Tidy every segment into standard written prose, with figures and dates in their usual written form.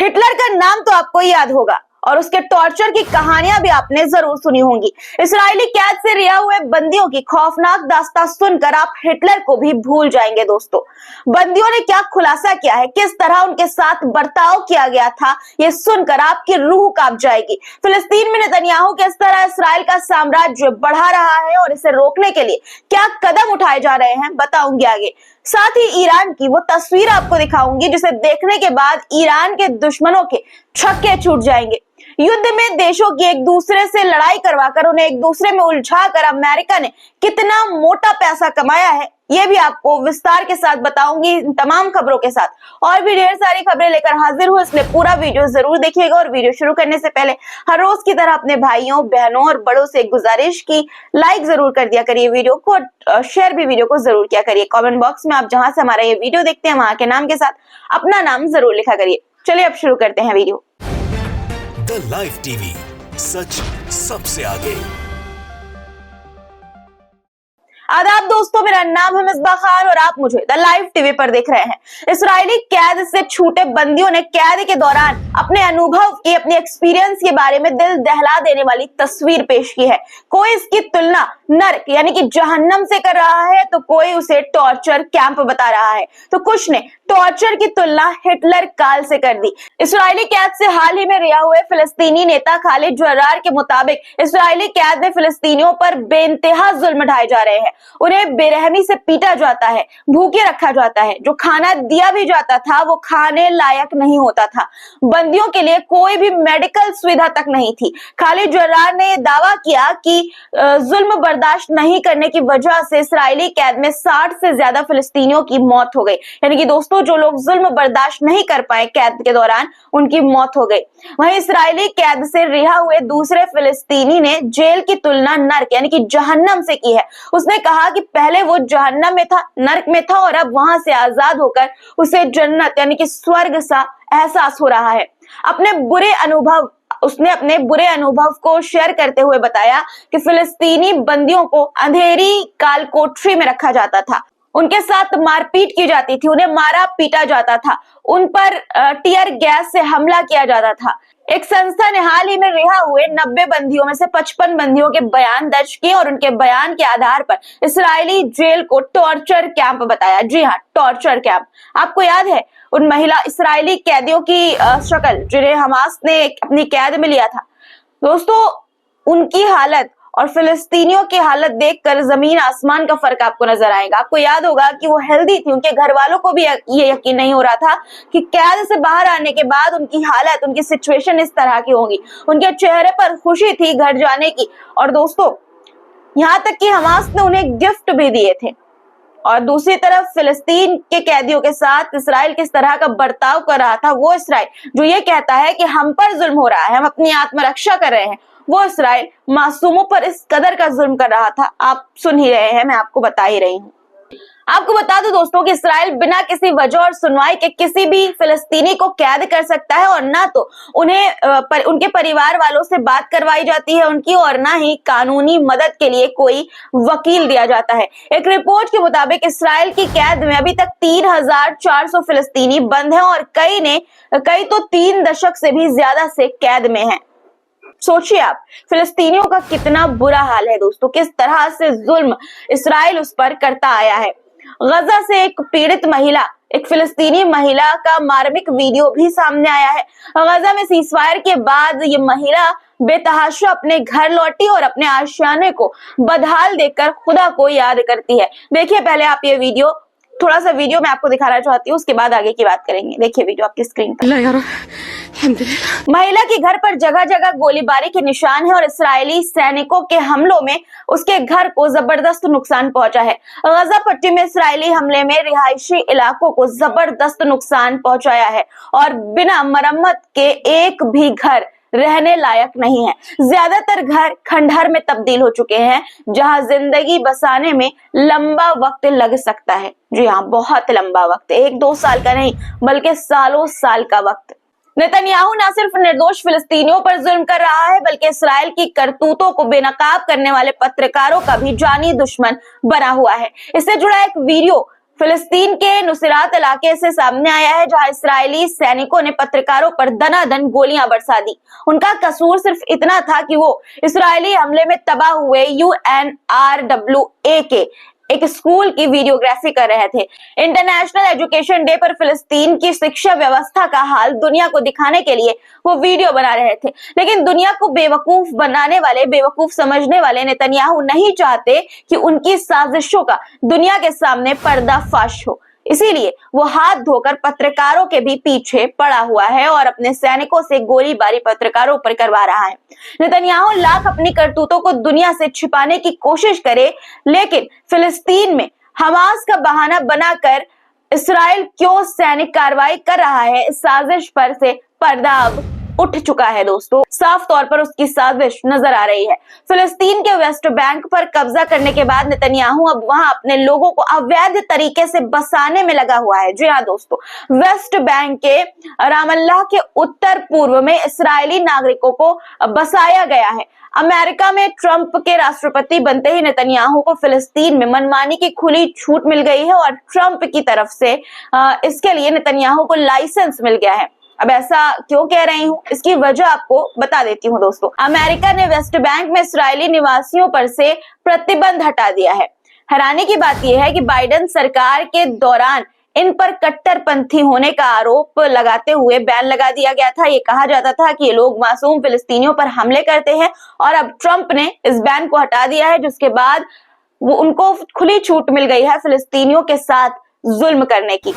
Hitler का नाम तो आपको याद होगा और उसके टॉर्चर की कहानियां भी आपने जरूर सुनी होंगी। इस्राएली कैद से रिहा हुए बंदियों की खौफनाक दास्तां सुनकर आप हिटलर को भी भूल जाएंगे। दोस्तों, बंदियों ने क्या खुलासा किया है, किस तरह उनके साथ बर्ताव किया गया था, ये सुनकर आपकी रूह कांप जाएगी। फिलिस्तीन में नेतन्याहू किस तरह इस्राएल का साम्राज्य बढ़ा रहा है और इसे रोकने के लिए क्या कदम उठाए जा रहे हैं, बताऊंगी आगे। साथ ही ईरान की वो तस्वीर आपको दिखाऊंगी जिसे देखने के बाद ईरान के दुश्मनों के छक्के छूट जाएंगे। युद्ध में देशों की एक दूसरे से लड़ाई करवाकर उन्हें एक दूसरे में उलझाकर अमेरिका ने कितना मोटा पैसा कमाया है, ये भी आपको विस्तार के साथ बताऊंगी इन तमाम खबरों के साथ। और भी ढेर सारी खबरें लेकर हाजिर हूं, इसलिए पूरा वीडियो जरूर देखिएगा। और वीडियो शुरू करने से पहले हर रोज की तरह अपने भाइयों बहनों और बड़ों से एक गुजारिश की लाइक जरूर कर दिया करिए वीडियो को, शेयर भी वीडियो को जरूर किया करिए। कमेंट बॉक्स में आप जहां से हमारा ये वीडियो देखते हैं वहां के नाम के साथ अपना नाम जरूर लिखा करिए। चलिए अब शुरू करते हैं वीडियो। द लाइव टीवी, सच सबसे आगे। आदाब दोस्तों, मेरा नाम है मिसबा खान और आप मुझे द लाइव टीवी पर देख रहे हैं। इस्राएली कैद से छूटे बंदियों ने कैद के दौरान अपने अनुभव की, अपने एक्सपीरियंस के बारे में दिल दहला देने वाली तस्वीर पेश की है। कोई इसकी तुलना नर्क यानी कि जहन्नम से कर रहा है तो कोई उसे टॉर्चर कैंप बता रहा है, तो कुछ ने टॉर्चर की तुलना हिटलर काल से कर दी। इस्राएली कैद से हाल ही में रिहा हुए फिलिस्तीनी नेता खालिद जर्रार के मुताबिक इस्राएली कैद में फिलिस्तीनियों पर बेइंतहा जुल्म ढाए जा रहे हैं। उन्हें बेरहमी से पीटा जाता है, भूखे रखा जाता है, जो खाना दिया भी जाता था वो खाने लायक नहीं होता था। बंदियों के लिए कोई भी मेडिकल सुविधा तक नहीं थी। खालिद जर्रार ने दावा किया कि जुल्म बर्दाश्त नहीं करने की वजह से इस्राएली कैद में 60 से ज्यादा फिलिस्तीनियों की मौत हो गई। यानी कि दोस्तों, जो लोग जुल्म बर्दाश्त नहीं कर पाए कैद के दौरान उनकी मौत हो गई। वहीं इस्राएली कैद से रिहा हुए दूसरे फिलिस्तीनी ने जेल की तुलना नर्क यानी कि जहन्नम से की है। उसने कहा कि पहले वो जहन्नम में था, नर्क में था, और अब वहां से आजाद होकर उसे जन्नत यानी कि स्वर्ग सा एहसास हो रहा है। उसने अपने बुरे अनुभव को शेयर करते हुए बताया कि फिलिस्तीनी बंदियों को अंधेरी काल कोठरी में रखा जाता था, उनके साथ मारपीट की जाती थी, उन्हें मारा पीटा जाता था, उन पर टीयर गैस से हमला किया जाता था। एक संस्था ने हाल ही में रिहा हुए 90 बंदियों में से 55 बंदियों के बयान दर्ज किए और उनके बयान के आधार पर इस्राएली जेल को टॉर्चर कैंप बताया। जी हाँ, टॉर्चर कैंप। आपको याद है उन महिला इस्राएली कैदियों की शक्ल जिन्हें हमास ने अपनी कैद में लिया था। दोस्तों, उनकी हालत और फिलिस्तीनियों की हालत देखकर जमीन आसमान का फर्क आपको नजर आएगा। आपको याद होगा कि वो हेल्दी थी, उनके घर वालों को भी ये यकीन नहीं हो रहा था कि कैद से बाहर आने के बाद उनकी हालत, उनकी सिचुएशन इस तरह की होगी। उनके चेहरे पर खुशी थी घर जाने की, और दोस्तों यहाँ तक कि हमास ने उन्हें गिफ्ट भी दिए थे। और दूसरी तरफ फिलिस्तीन के कैदियों के साथ इसराइल किस तरह का बर्ताव कर रहा था, वो इसराइल जो ये कहता है कि हम पर जुल्म हो रहा है, हम अपनी आत्मरक्षा कर रहे हैं, वो इसराइल मासूमों पर इस कदर का जुल्म कर रहा था। आप सुन ही रहे हैं, मैं आपको बता ही रही हूँ। आपको बता दूं दोस्तों कि इसराइल बिना किसी वजह और सुनवाई के किसी भी फिलिस्तीनी को कैद कर सकता है, और ना तो उन्हें उनके परिवार वालों से बात करवाई जाती है उनकी, और ना ही कानूनी मदद के लिए कोई वकील दिया जाता है। एक रिपोर्ट के मुताबिक इसराइल की कैद में अभी तक 3400 फिलिस्तीनी बंद हैं और कई तो 3 दशक से भी ज्यादा से कैद में हैं। सोचिए आप, फिलिस्तीनियों का कितना बुरा हाल है दोस्तों, किस तरह से जुल्म इसराइल उस पर करता आया है। गजा से एक पीड़ित महिला, एक फिलिस्तीनी महिला का मार्मिक वीडियो भी सामने आया है। गजा में सीजफायर के बाद ये महिला बेतहाशा अपने घर लौटी और अपने आशियाने को बदहाल देखकर खुदा को याद करती है। देखिए पहले आप ये वीडियो, थोड़ा सा वीडियो मैं आपको दिखाना चाहती हूँ, उसके बाद आगे की बात करेंगे। देखिए वीडियो आपकी स्क्रीन पर। महिला के घर पर जगह जगह गोलीबारी के निशान है और इस्राएली सैनिकों के हमलों में उसके घर को जबरदस्त नुकसान पहुंचा है। गजा पट्टी में इस्राएली हमले में रिहायशी इलाकों को जबरदस्त नुकसान पहुंचाया है और बिना मरम्मत के एक भी घर रहने लायक नहीं है। ज्यादातर घर खंडहर में तब्दील हो चुके हैं, जहां जिंदगी बसाने में लंबा वक्त लग सकता है। जी हाँ, बहुत लंबा वक्त, 1-2 साल का नहीं बल्कि सालों साल का वक्त। नेतन्याहू न सिर्फ निर्दोष फिलिस्तीनियों पर जुल्म कर रहा है, बल्कि इसराइल की करतूतों को बेनकाब करने वाले पत्रकारों का भी जानी दुश्मन बना हुआ है। इससे जुड़ा एक वीडियो फिलिस्तीन के नुसैरात इलाके से सामने आया है, जहां इस्राएली सैनिकों ने पत्रकारों पर दनादन गोलियां बरसा दी। उनका कसूर सिर्फ इतना था कि वो इस्राएली हमले में तबाह हुए UNRWA के एक स्कूल की वीडियोग्राफी कर रहे थे। इंटरनेशनल एजुकेशन डे पर फिलिस्तीन की शिक्षा व्यवस्था का हाल दुनिया को दिखाने के लिए वो वीडियो बना रहे थे, लेकिन दुनिया को बेवकूफ बनाने वाले, बेवकूफ समझने वाले नेतन्याहू नहीं चाहते कि उनकी साजिशों का दुनिया के सामने पर्दाफाश हो। इसीलिए वो हाथ धोकर पत्रकारों के भी पीछे पड़ा हुआ है और अपने सैनिकों से गोलीबारी पत्रकारों पर करवा रहा है। नेतन्याहू लाख अपनी करतूतों को दुनिया से छिपाने की कोशिश करे, लेकिन फिलिस्तीन में हमास का बहाना बनाकर इस्राइल क्यों सैनिक कार्रवाई कर रहा है, इस साजिश पर से पर्दा अब उठ चुका है दोस्तों। साफ तौर पर उसकी साजिश नजर आ रही है। फिलिस्तीन के वेस्ट बैंक पर कब्जा करने के बाद नेतन्याहू अब वहां अपने लोगों को अवैध तरीके से बसाने में लगा हुआ है। जी हाँ दोस्तों, वेस्ट बैंक के रामल्लाह के उत्तर पूर्व में इस्राएली नागरिकों को बसाया गया है। अमेरिका में ट्रंप के राष्ट्रपति बनते ही नेतन्याहू को फिलिस्तीन में मनमानी की खुली छूट मिल गई है और ट्रंप की तरफ से इसके लिए नेतन्याहू को लाइसेंस मिल गया है। अब ऐसा क्यों कह रही हूँ, इसकी वजह आपको बता देती हूँ दोस्तों। अमेरिका ने वेस्ट बैंक में इस्राएली निवासियों पर से प्रतिबंध हटा दिया है। हैरानी की बात यह है कि बाइडेन सरकार के दौरान इन पर कट्टरपंथी होने का आरोप लगाते हुए बैन लगा दिया गया था। ये कहा जाता था कि ये लोग मासूम फिलिस्तीनियों पर हमले करते हैं, और अब ट्रंप ने इस बैन को हटा दिया है, जिसके बाद वो उनको खुली छूट मिल गई है फिलिस्तीनियों के साथ जुल्म करने की।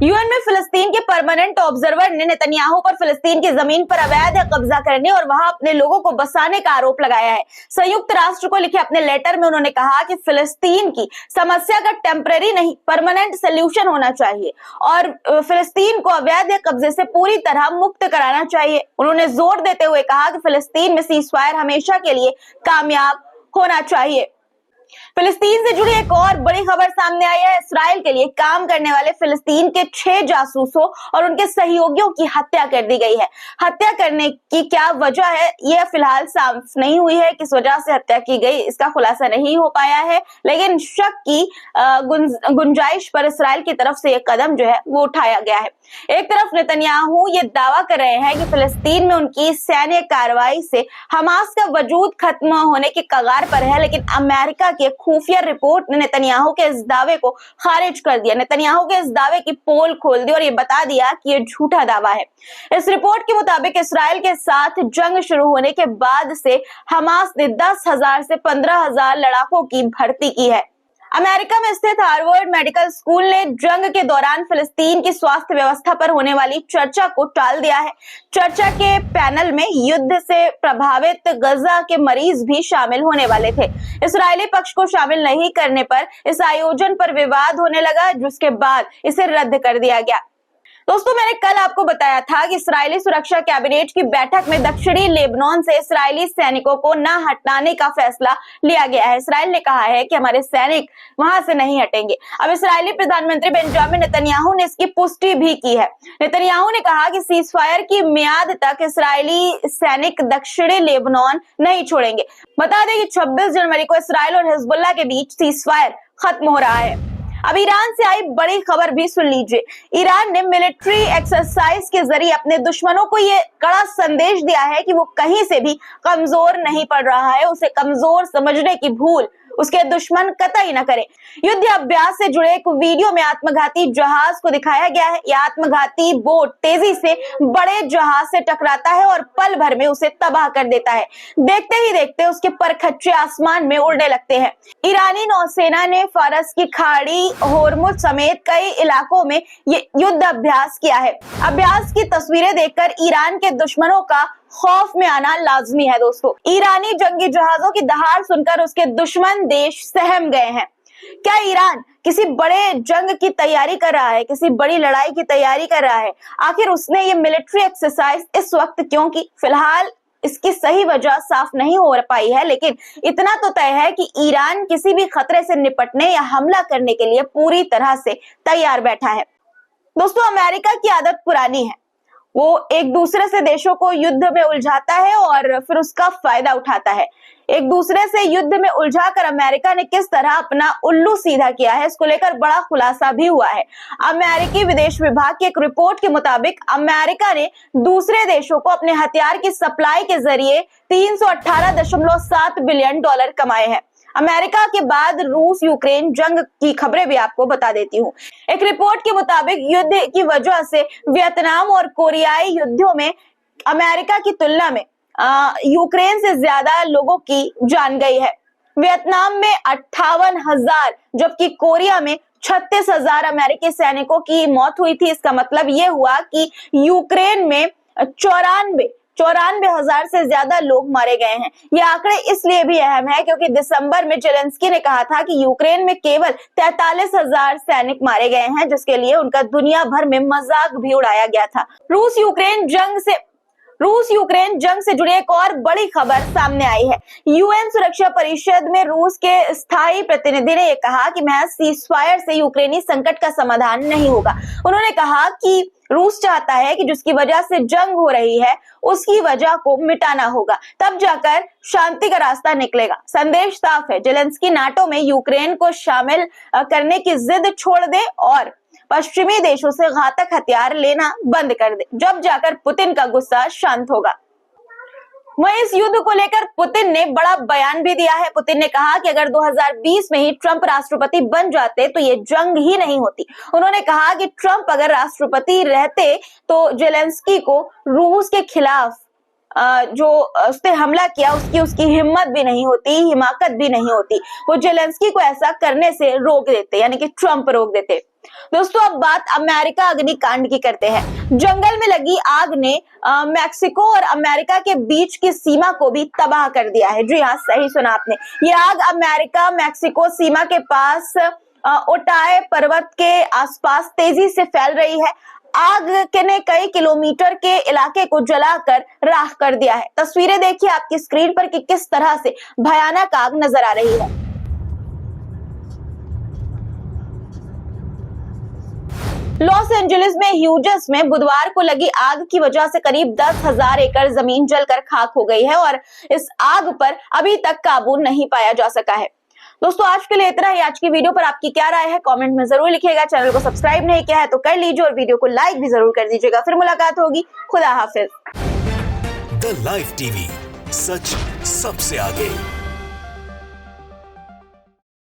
यूएन में फिलिस्तीन के परमानेंट ऑब्जर्वर ने नेतन्याहू पर फिलिस्तीन की जमीन पर अवैध कब्जा करने और वहां अपने लोगों को बसाने का आरोप लगाया है। संयुक्त राष्ट्र को लिखे अपने लेटर में उन्होंने कहा कि फिलिस्तीन की समस्या का टेम्पररी नहीं, परमानेंट सोल्यूशन होना चाहिए और फिलिस्तीन को अवैध कब्जे से पूरी तरह मुक्त कराना चाहिए। उन्होंने जोर देते हुए कहा कि फिलिस्तीन में सीजफायर हमेशा के लिए कामयाब होना चाहिए। फिलिस्तीन से जुड़ी एक और बड़ी खबर सामने आई है। इस्राइल के लिए काम करने वाले फिलिस्तीन के 6 जासूसों और उनके सहयोगियों की हत्या कर दी गई है। हत्या करने की क्या वजह है, यह फिलहाल साफ नहीं हुई है। किस वजह से हत्या की गई, इसका खुलासा नहीं हो पाया है, लेकिन शक की गुंजाइश पर इस्राइल की तरफ से यह कदम जो है वो उठाया गया है। एक तरफ नेतन्याहू ये दावा कर रहे हैं कि फिलिस्तीन में उनकी सैन्य कार्रवाई से हमास का वजूद खत्म होने के कगार पर है, लेकिन अमेरिका की खुफिया रिपोर्ट ने नेतन्याहू के इस दावे को खारिज कर दिया। नेतन्याहू के इस दावे की पोल खोल दी और ये बता दिया कि ये झूठा दावा है। इस रिपोर्ट के मुताबिक इस्राइल के साथ जंग शुरू होने के बाद से हमास ने 10,000 से 15,000 लड़ाकों की भर्ती की है। अमेरिका में स्थित हार्वर्ड मेडिकल स्कूल ने जंग के दौरान फिलिस्तीन की स्वास्थ्य व्यवस्था पर होने वाली चर्चा को टाल दिया है। चर्चा के पैनल में युद्ध से प्रभावित गजा के मरीज भी शामिल होने वाले थे। इस्राएली पक्ष को शामिल नहीं करने पर इस आयोजन पर विवाद होने लगा, जिसके बाद इसे रद्द कर दिया गया। दोस्तों, मैंने कल आपको बताया था कि इस्राएली सुरक्षा कैबिनेट की बैठक में दक्षिणी लेबनान से इस्राएली सैनिकों को न हटाने का फैसला लिया गया है। इस्राएल ने कहा है कि हमारे सैनिक वहां से नहीं हटेंगे। अब इस्राएली प्रधानमंत्री बेंजामिन नेतन्याहू ने इसकी पुष्टि भी की है। नेतन्याहू ने कहा कि सीजफायर की मियाद तक इस्राएली सैनिक दक्षिणी लेबनान नहीं छोड़ेंगे। बता दें कि 26 जनवरी को इस्राएल और हिजबुल्लाह के बीच सीजफायर खत्म हो रहा है। अब ईरान से आई बड़ी खबर भी सुन लीजिए। ईरान ने मिलिट्री एक्सरसाइज के जरिए अपने दुश्मनों को ये कड़ा संदेश दिया है कि वो कहीं से भी कमजोर नहीं पड़ रहा है। उसे कमजोर समझने की भूल उसके दुश्मन कतई न करे। युद्ध अभ्यास से जुड़े एक वीडियो में आत्मघाती जहाज को दिखाया गया है। यह आत्मघाती बोट तेजी से बड़े जहाज से टकराता है और पल भर में उसे तबाह कर देता है। देखते ही देखते उसके परखच्चे आसमान में उड़ने लगते हैं। ईरानी नौसेना ने फारस की खाड़ी, होर्मुज समेत कई इलाकों में ये युद्ध अभ्यास किया है। अभ्यास की तस्वीरें देखकर ईरान के दुश्मनों का खौफ में आना लाजमी है। दोस्तों, ईरानी जंगी जहाजों की दहाड़ सुनकर उसके दुश्मन देश सहम गए हैं। क्या ईरान किसी बड़े जंग की तैयारी कर रहा है, किसी बड़ी लड़ाई की तैयारी कर रहा है? आखिर उसने ये मिलिट्री एक्सरसाइज इस वक्त क्यों की? फिलहाल इसकी सही वजह साफ नहीं हो पाई है, लेकिन इतना तो तय है कि ईरान किसी भी खतरे से निपटने या हमला करने के लिए पूरी तरह से तैयार बैठा है। दोस्तों, अमेरिका की आदत पुरानी है। वो एक दूसरे से देशों को युद्ध में उलझाता है और फिर उसका फायदा उठाता है। एक दूसरे से युद्ध में उलझाकर अमेरिका ने किस तरह अपना उल्लू सीधा किया है, इसको लेकर बड़ा खुलासा भी हुआ है। अमेरिकी विदेश विभाग की एक रिपोर्ट के मुताबिक अमेरिका ने दूसरे देशों को अपने हथियार की सप्लाई के जरिए 318.7 बिलियन डॉलर कमाए हैं। अमेरिका के बाद रूस यूक्रेन जंग की खबरें भी आपको बता देती हूँ। एक रिपोर्ट के मुताबिक युद्ध की वजह से वियतनाम और कोरियाई युद्धों में अमेरिका की तुलना में यूक्रेन से ज्यादा लोगों की जान गई है। वियतनाम में 58,000 जबकि कोरिया में 36,000 अमेरिकी सैनिकों की मौत हुई थी। इसका मतलब ये हुआ कि यूक्रेन में 94,000 से ज्यादा लोग मारे गए हैं। ये आंकड़े इसलिए भी अहम है क्योंकि दिसंबर में जेलेंस्की ने कहा था कि यूक्रेन में केवल 43,000 सैनिक मारे गए हैं, जिसके लिए उनका दुनिया भर में मजाक भी उड़ाया गया था। रूस यूक्रेन जंग से जुड़ी एक और बड़ी खबर सामने आई है। यूएन सुरक्षा परिषद में रूस के स्थायी प्रतिनिधि ने यह कहा कि महज सीजफायर से यूक्रेनी संकट का समाधान नहीं होगा। उन्होंने कहा कि रूस चाहता है कि जिसकी वजह से जंग हो रही है उसकी वजह को मिटाना होगा, तब जाकर शांति का रास्ता निकलेगा। संदेश साफ है, जेलेंस्की नाटो में यूक्रेन को शामिल करने की जिद छोड़ दे और पश्चिमी देशों से घातक हथियार लेना बंद कर दे, जब जाकर पुतिन का गुस्सा शांत होगा। वहीं इस युद्ध को लेकर पुतिन ने बड़ा बयान भी दिया है। पुतिन ने कहा कि अगर 2020 में ही ट्रंप राष्ट्रपति बन जाते तो ये जंग ही नहीं होती। उन्होंने कहा कि ट्रंप अगर राष्ट्रपति रहते तो जेलेंस्की को रूस के खिलाफ जो उसने हमला किया उसकी हिम्मत भी नहीं होती, हिमाकत भी नहीं होती। वो जेलेंस्की को ऐसा करने से रोक देते, यानी कि ट्रंप रोक देते। दोस्तों, अब बात अमेरिका अग्निकांड की करते हैं। जंगल में लगी आग ने मैक्सिको और अमेरिका के बीच की सीमा को भी तबाह कर दिया है। जी हाँ, सही सुना आपने। ये आग अमेरिका मैक्सिको सीमा के पास ओटाए पर्वत के आसपास तेजी से फैल रही है। आग ने कई किलोमीटर के इलाके को जलाकर राख कर दिया है। तस्वीरें देखिए आपकी स्क्रीन पर कि किस तरह से भयानक आग नजर आ रही है। लॉस एंजलिस में ह्यूजेस में बुधवार को लगी आग की वजह से करीब 10,000 एकड़ जमीन जलकर खाक हो गई है और इस आग पर अभी तक काबू नहीं पाया जा सका है। दोस्तों, आज के लिए इतना ही। आज की वीडियो पर आपकी क्या राय है कमेंट में जरूर लिखिएगा। चैनल को सब्सक्राइब नहीं किया है तो कर लीजिए और वीडियो को लाइक भी जरूर कर दीजिएगा। फिर मुलाकात होगी। खुदा हाफिज। द लाइव टीवी, सच सबसे आगे।